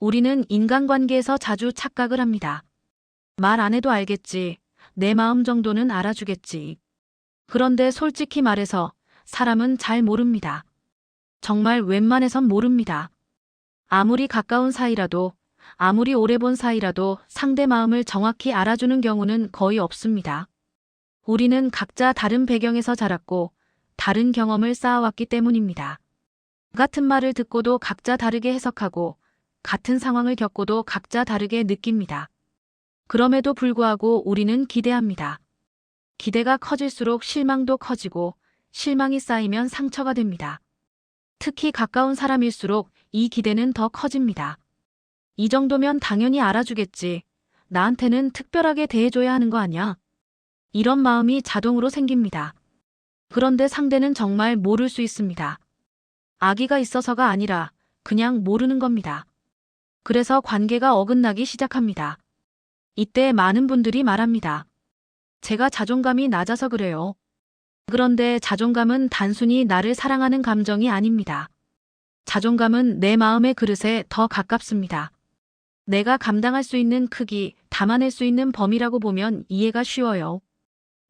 우리는 인간관계에서 자주 착각을 합니다. 말 안 해도 알겠지. 내 마음 정도는 알아주겠지. 그런데 솔직히 말해서 사람은 잘 모릅니다. 정말 웬만해선 모릅니다. 아무리 가까운 사이라도, 아무리 오래 본 사이라도 상대 마음을 정확히 알아주는 경우는 거의 없습니다. 우리는 각자 다른 배경에서 자랐고 다른 경험을 쌓아왔기 때문입니다. 같은 말을 듣고도 각자 다르게 해석하고 같은 상황을 겪고도 각자 다르게 느낍니다. 그럼에도 불구하고 우리는 기대합니다. 기대가 커질수록 실망도 커지고 실망이 쌓이면 상처가 됩니다. 특히 가까운 사람일수록 이 기대는 더 커집니다. 이 정도면 당연히 알아주겠지. 나한테는 특별하게 대해줘야 하는 거 아니야? 이런 마음이 자동으로 생깁니다. 그런데 상대는 정말 모를 수 있습니다. 악의가 있어서가 아니라 그냥 모르는 겁니다. 그래서 관계가 어긋나기 시작합니다. 이때 많은 분들이 말합니다. 제가 자존감이 낮아서 그래요. 그런데 자존감은 단순히 나를 사랑하는 감정이 아닙니다. 자존감은 내 마음의 그릇에 더 가깝습니다. 내가 감당할 수 있는 크기, 담아낼 수 있는 범위라고 보면 이해가 쉬워요.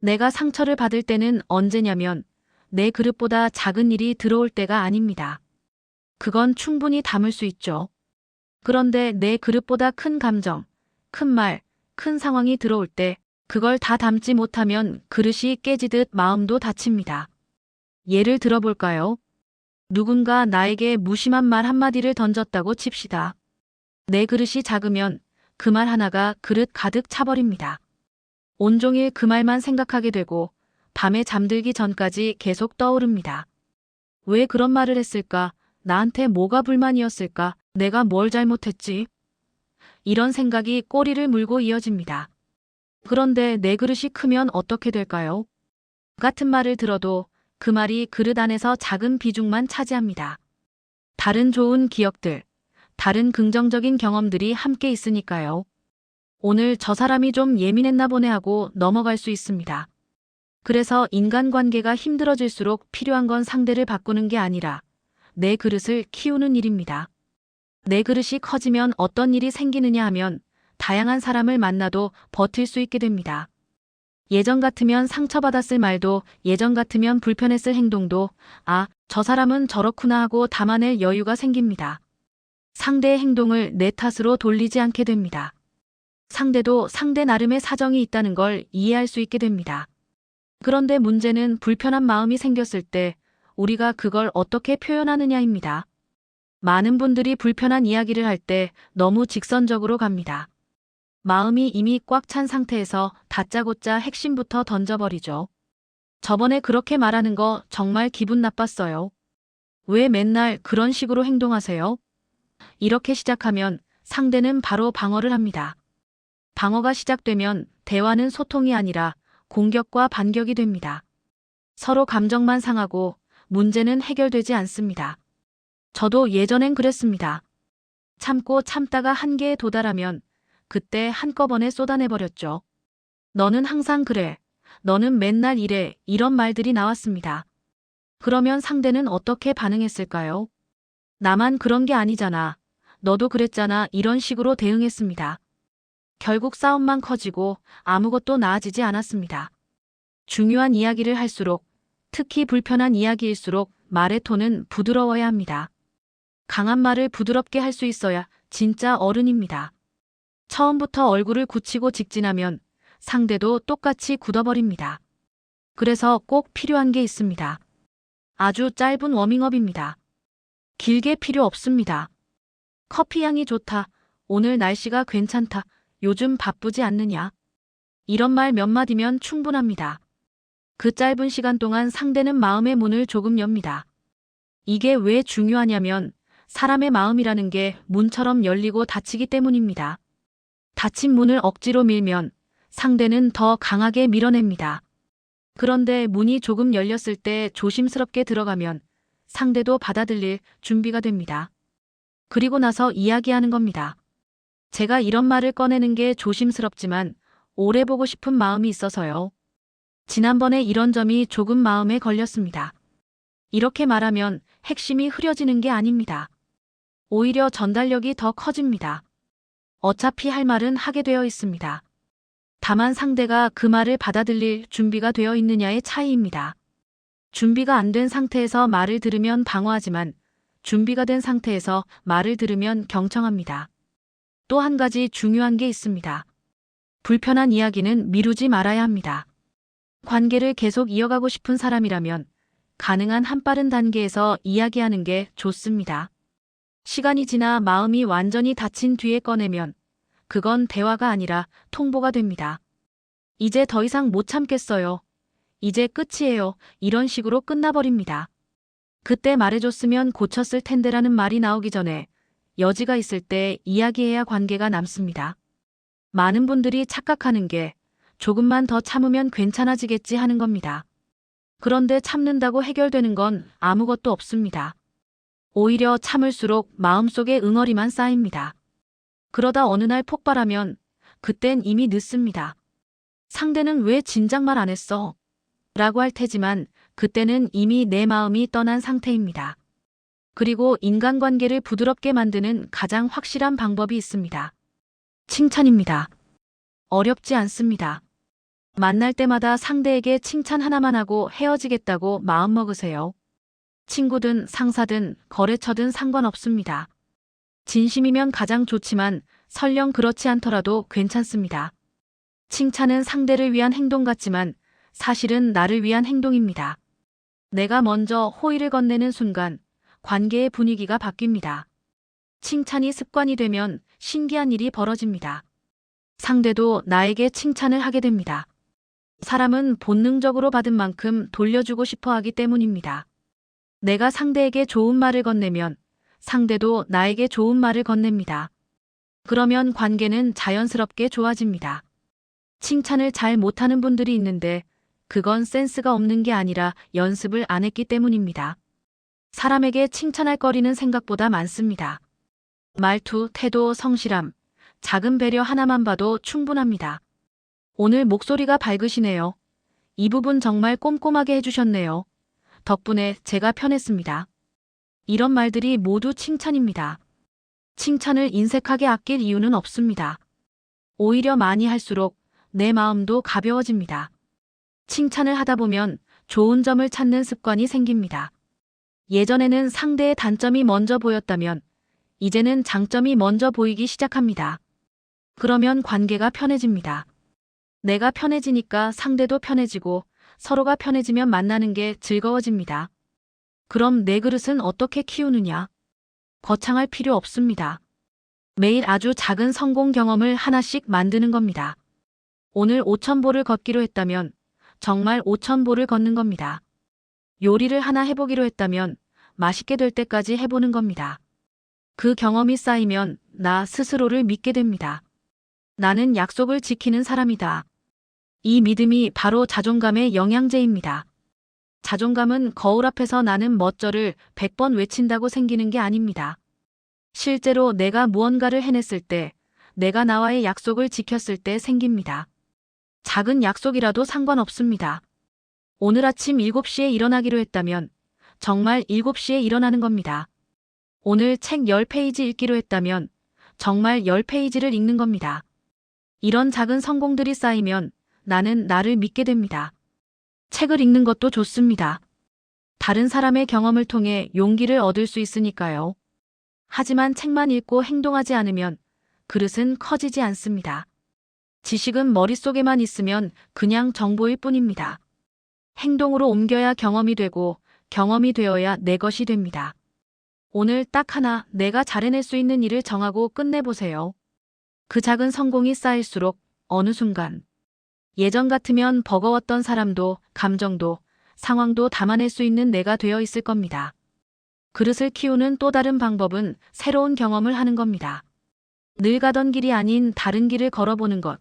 내가 상처를 받을 때는 언제냐면 내 그릇보다 작은 일이 들어올 때가 아닙니다. 그건 충분히 담을 수 있죠. 그런데 내 그릇보다 큰 감정, 큰 말, 큰 상황이 들어올 때 그걸 다 담지 못하면 그릇이 깨지듯 마음도 다칩니다. 예를 들어볼까요? 누군가 나에게 무심한 말 한마디를 던졌다고 칩시다. 내 그릇이 작으면 그 말 하나가 그릇 가득 차버립니다. 온종일 그 말만 생각하게 되고 밤에 잠들기 전까지 계속 떠오릅니다. 왜 그런 말을 했을까? 나한테 뭐가 불만이었을까? 내가 뭘 잘못했지? 이런 생각이 꼬리를 물고 이어집니다. 그런데 내 그릇이 크면 어떻게 될까요? 같은 말을 들어도 그 말이 그릇 안에서 작은 비중만 차지합니다. 다른 좋은 기억들, 다른 긍정적인 경험들이 함께 있으니까요. 오늘 저 사람이 좀 예민했나 보네 하고 넘어갈 수 있습니다. 그래서 인간관계가 힘들어질수록 필요한 건 상대를 바꾸는 게 아니라 내 그릇을 키우는 일입니다. 내 그릇이 커지면 어떤 일이 생기느냐 하면 다양한 사람을 만나도 버틸 수 있게 됩니다. 예전 같으면 상처받았을 말도, 예전 같으면 불편했을 행동도 아, 저 사람은 저렇구나 하고 담아낼 여유가 생깁니다. 상대의 행동을 내 탓으로 돌리지 않게 됩니다. 상대도 상대 나름의 사정이 있다는 걸 이해할 수 있게 됩니다. 그런데 문제는 불편한 마음이 생겼을 때 우리가 그걸 어떻게 표현하느냐입니다. 많은 분들이 불편한 이야기를 할 때 너무 직선적으로 갑니다. 마음이 이미 꽉 찬 상태에서 다짜고짜 핵심부터 던져버리죠. 저번에 그렇게 말하는 거 정말 기분 나빴어요. 왜 맨날 그런 식으로 행동하세요? 이렇게 시작하면 상대는 바로 방어를 합니다. 방어가 시작되면 대화는 소통이 아니라 공격과 반격이 됩니다. 서로 감정만 상하고 문제는 해결되지 않습니다. 저도 예전엔 그랬습니다. 참고 참다가 한계에 도달하면 그때 한꺼번에 쏟아내버렸죠. 너는 항상 그래. 너는 맨날 이래. 이런 말들이 나왔습니다. 그러면 상대는 어떻게 반응했을까요? 나만 그런 게 아니잖아. 너도 그랬잖아. 이런 식으로 대응했습니다. 결국 싸움만 커지고 아무것도 나아지지 않았습니다. 중요한 이야기를 할수록, 특히 불편한 이야기일수록 말의 톤은 부드러워야 합니다. 강한 말을 부드럽게 할 수 있어야 진짜 어른입니다. 처음부터 얼굴을 굳히고 직진하면 상대도 똑같이 굳어버립니다. 그래서 꼭 필요한 게 있습니다. 아주 짧은 워밍업입니다. 길게 필요 없습니다. 커피 향이 좋다. 오늘 날씨가 괜찮다. 요즘 바쁘지 않느냐? 이런 말 몇 마디면 충분합니다. 그 짧은 시간 동안 상대는 마음의 문을 조금 엽니다. 이게 왜 중요하냐면 사람의 마음이라는 게 문처럼 열리고 닫히기 때문입니다. 닫힌 문을 억지로 밀면 상대는 더 강하게 밀어냅니다. 그런데 문이 조금 열렸을 때 조심스럽게 들어가면 상대도 받아들일 준비가 됩니다. 그리고 나서 이야기하는 겁니다. 제가 이런 말을 꺼내는 게 조심스럽지만 오래 보고 싶은 마음이 있어서요. 지난번에 이런 점이 조금 마음에 걸렸습니다. 이렇게 말하면 핵심이 흐려지는 게 아닙니다. 오히려 전달력이 더 커집니다. 어차피 할 말은 하게 되어 있습니다. 다만 상대가 그 말을 받아들일 준비가 되어 있느냐의 차이입니다. 준비가 안 된 상태에서 말을 들으면 방어하지만 준비가 된 상태에서 말을 들으면 경청합니다. 또 한 가지 중요한 게 있습니다. 불편한 이야기는 미루지 말아야 합니다. 관계를 계속 이어가고 싶은 사람이라면 가능한 한 빠른 단계에서 이야기하는 게 좋습니다. 시간이 지나 마음이 완전히 닫힌 뒤에 꺼내면 그건 대화가 아니라 통보가 됩니다. 이제 더 이상 못 참겠어요. 이제 끝이에요. 이런 식으로 끝나버립니다. 그때 말해줬으면 고쳤을 텐데라는 말이 나오기 전에 여지가 있을 때 이야기해야 관계가 남습니다. 많은 분들이 착각하는 게 조금만 더 참으면 괜찮아지겠지 하는 겁니다. 그런데 참는다고 해결되는 건 아무것도 없습니다. 오히려 참을수록 마음속에 응어리만 쌓입니다. 그러다 어느 날 폭발하면 그땐 이미 늦습니다. 상대는 왜 진작 말 안 했어? 라고 할 테지만 그때는 이미 내 마음이 떠난 상태입니다. 그리고 인간관계를 부드럽게 만드는 가장 확실한 방법이 있습니다. 칭찬입니다. 어렵지 않습니다. 만날 때마다 상대에게 칭찬 하나만 하고 헤어지겠다고 마음먹으세요. 친구든 상사든 거래처든 상관없습니다. 진심이면 가장 좋지만 설령 그렇지 않더라도 괜찮습니다. 칭찬은 상대를 위한 행동 같지만 사실은 나를 위한 행동입니다. 내가 먼저 호의를 건네는 순간 관계의 분위기가 바뀝니다. 칭찬이 습관이 되면 신기한 일이 벌어집니다. 상대도 나에게 칭찬을 하게 됩니다. 사람은 본능적으로 받은 만큼 돌려주고 싶어 하기 때문입니다. 내가 상대에게 좋은 말을 건네면 상대도 나에게 좋은 말을 건넵니다. 그러면 관계는 자연스럽게 좋아집니다. 칭찬을 잘 못하는 분들이 있는데 그건 센스가 없는 게 아니라 연습을 안 했기 때문입니다. 사람에게 칭찬할 거리는 생각보다 많습니다. 말투, 태도, 성실함, 작은 배려 하나만 봐도 충분합니다. 오늘 목소리가 밝으시네요. 이 부분 정말 꼼꼼하게 해주셨네요. 덕분에 제가 편했습니다. 이런 말들이 모두 칭찬입니다. 칭찬을 인색하게 아낄 이유는 없습니다. 오히려 많이 할수록 내 마음도 가벼워집니다. 칭찬을 하다 보면 좋은 점을 찾는 습관이 생깁니다. 예전에는 상대의 단점이 먼저 보였다면 이제는 장점이 먼저 보이기 시작합니다. 그러면 관계가 편해집니다. 내가 편해지니까 상대도 편해지고 서로가 편해지면 만나는 게 즐거워집니다. 그럼 내 그릇은 어떻게 키우느냐? 거창할 필요 없습니다. 매일 아주 작은 성공 경험을 하나씩 만드는 겁니다. 오늘 5,000보를 걷기로 했다면 정말 5,000보를 걷는 겁니다. 요리를 하나 해보기로 했다면 맛있게 될 때까지 해보는 겁니다. 그 경험이 쌓이면 나 스스로를 믿게 됩니다. 나는 약속을 지키는 사람이다. 이 믿음이 바로 자존감의 영양제입니다. 자존감은 거울 앞에서 나는 멋져를 100번 외친다고 생기는 게 아닙니다. 실제로 내가 무언가를 해냈을 때, 내가 나와의 약속을 지켰을 때 생깁니다. 작은 약속이라도 상관없습니다. 오늘 아침 7시에 일어나기로 했다면 정말 7시에 일어나는 겁니다. 오늘 책 10페이지 읽기로 했다면 정말 10페이지를 읽는 겁니다. 이런 작은 성공들이 쌓이면 나는 나를 믿게 됩니다. 책을 읽는 것도 좋습니다. 다른 사람의 경험을 통해 용기를 얻을 수 있으니까요. 하지만 책만 읽고 행동하지 않으면 그릇은 커지지 않습니다. 지식은 머릿속에만 있으면 그냥 정보일 뿐입니다. 행동으로 옮겨야 경험이 되고 경험이 되어야 내 것이 됩니다. 오늘 딱 하나 내가 잘해낼 수 있는 일을 정하고 끝내보세요. 그 작은 성공이 쌓일수록 어느 순간 예전 같으면 버거웠던 사람도 감정도 상황도 담아낼 수 있는 내가 되어 있을 겁니다. 그릇을 키우는 또 다른 방법은 새로운 경험을 하는 겁니다. 늘 가던 길이 아닌 다른 길을 걸어보는 것,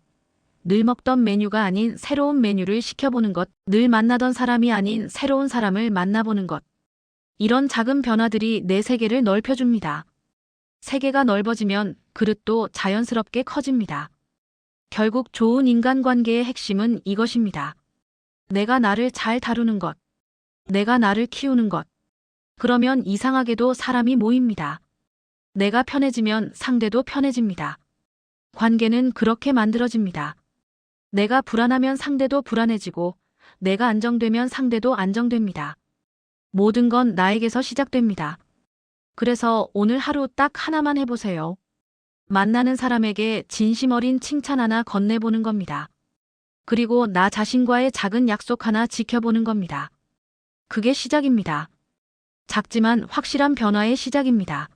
늘 먹던 메뉴가 아닌 새로운 메뉴를 시켜보는 것, 늘 만나던 사람이 아닌 새로운 사람을 만나보는 것. 이런 작은 변화들이 내 세계를 넓혀줍니다. 세계가 넓어지면 그릇도 자연스럽게 커집니다. 결국 좋은 인간관계의 핵심은 이것입니다. 내가 나를 잘 다루는 것, 내가 나를 키우는 것. 그러면 이상하게도 사람이 모입니다. 내가 편해지면 상대도 편해집니다. 관계는 그렇게 만들어집니다. 내가 불안하면 상대도 불안해지고, 내가 안정되면 상대도 안정됩니다. 모든 건 나에게서 시작됩니다. 그래서 오늘 하루 딱 하나만 해보세요. 만나는 사람에게 진심 어린 칭찬 하나 건네보는 겁니다. 그리고 나 자신과의 작은 약속 하나 지켜보는 겁니다. 그게 시작입니다. 작지만 확실한 변화의 시작입니다.